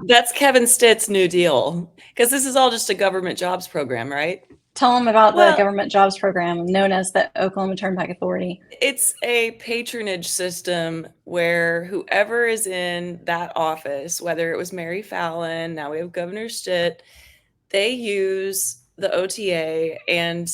That's Kevin Stitt's New Deal, because this is all just a government jobs program, right? Tell them about the Well, government jobs program known as the Oklahoma Turnpike Authority. it's a patronage system where whoever is in that office, whether it was Mary Fallon, now we have Governor Stitt, they use the OTA and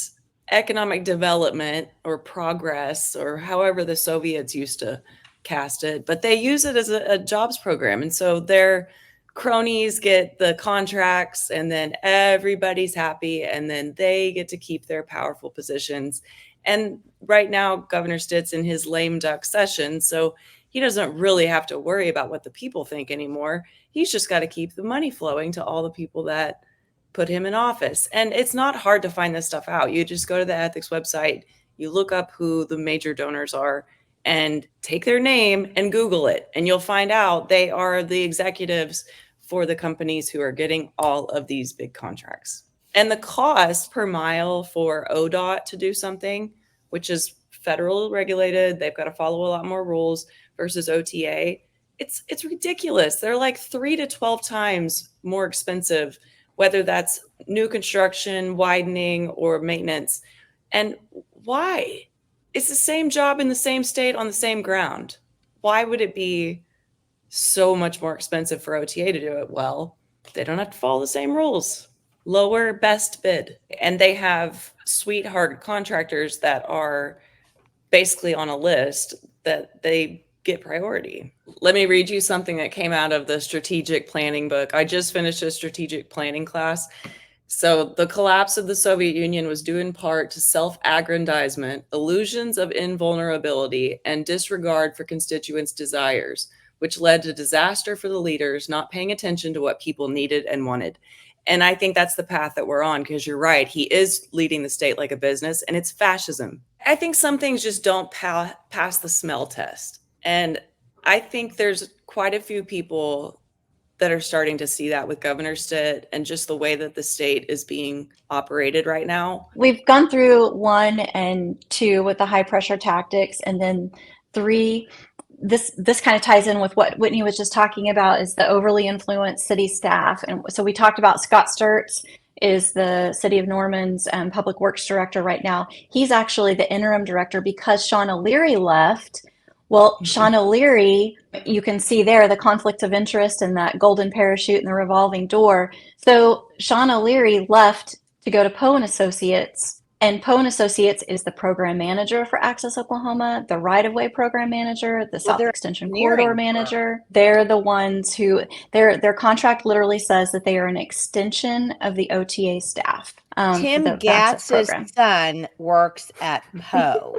economic development or progress, or however the Soviets used to cast it, but they use it as a jobs program. And so their cronies get the contracts, and then everybody's happy, and then they get to keep their powerful positions. And right now, Governor Stitt's in his lame duck session, so he doesn't really have to worry about what the people think anymore. He's just got to keep the money flowing to all the people that put him in office. And it's not hard to find this stuff out. You just go to the ethics website, you look up who the major donors are, and take their name and Google it, and you'll find out they are the executives for the companies who are getting all of these big contracts. And the cost per mile for ODOT to do something, which is federal regulated, they've got to follow a lot more rules, versus OTA, it's ridiculous. They're like 3 to 12 times more expensive, whether that's new construction, widening, or maintenance. And why? It's the same job in the same state on the same ground. Why would it be so much more expensive for OTA to do it? Well, they don't have to follow the same rules. Lower best bid. And they have sweetheart contractors that are basically on a list that they get priority. Let me read you something that came out of the strategic planning book. I just finished a strategic planning class. So the collapse of the Soviet Union was due in part to self-aggrandizement, illusions of invulnerability, and disregard for constituents' desires, which led to disaster for the leaders not paying attention to what people needed and wanted. And I think that's the path that we're on, because you're right. He is leading the state like a business, and it's fascism. I think some things just don't pass the smell test. And I think there's quite a few people that are starting to see that with Governor Stitt and just the way that the state is being operated right now. We've gone through 1 and 2 with the high pressure tactics, and then 3. This kind of ties in with what Whitney was just talking about, is the overly influenced city staff. And so we talked about Scott Sturtz is the City of Norman's Public Works Director right now. He's actually the interim director because Sean O'Leary left. Well, Sean O'Leary, you can see there the conflict of interest and that golden parachute and the revolving door. So Sean O'Leary left to go to Poe and Associates, and Poe and Associates is the program manager for Access Oklahoma, the right-of-way program manager, the South Extension Corridor manager. They're the ones who, their contract literally says that they are an extension of the OTA staff. Tim Gatz's son works at Poe.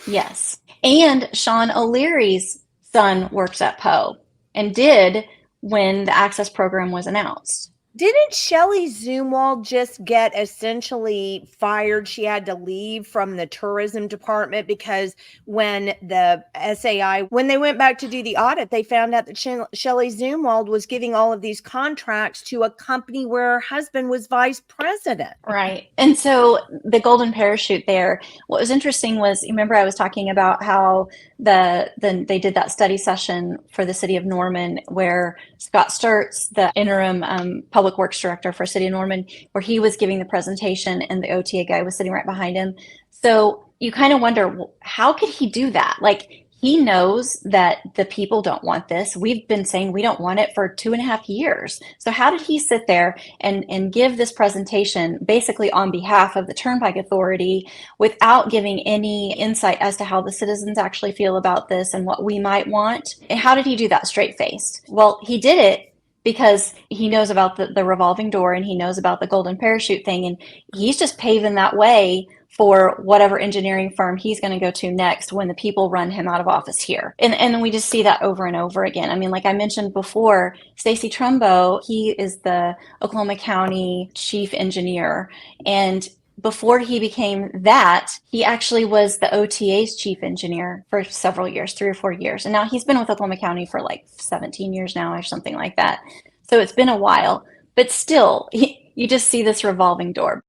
Yes. And Sean O'Leary's son works at Poe and did when the Access program was announced. Didn't Shelley Zumwalt just get essentially fired? She had to leave from the tourism department because when the SAI, when they went back to do the audit, they found out that Shelley Zumwalt was giving all of these contracts to a company where her husband was vice president. Right. And so the golden parachute there, what was interesting was, remember I was talking about how they did that study session for the city of Norman where Scott Sturtz, the interim public works director for city of Norman, where he was giving the presentation and the OTA guy was sitting right behind him. So you kind of wonder, how could he do that? Like, he knows that the people don't want this. We've been saying we don't want it for 2.5 years. So how did he sit there and give this presentation basically on behalf of the Turnpike Authority without giving any insight as to how the citizens actually feel about this and what we might want? And how did he do that straight-faced? Well, he did it because he knows about the revolving door and he knows about the golden parachute thing. And he's just paving that way for whatever engineering firm he's going to go to next when the people run him out of office here. And we just see that over and over again. I mean, like I mentioned before, Stacy Trumbo, he is the Oklahoma County chief engineer. And before he became that, he actually was the OTA's chief engineer for several years, 3 or 4 years. And now he's been with Oklahoma County for like 17 years now or something like that. So it's been a while, but still, you just see this revolving door.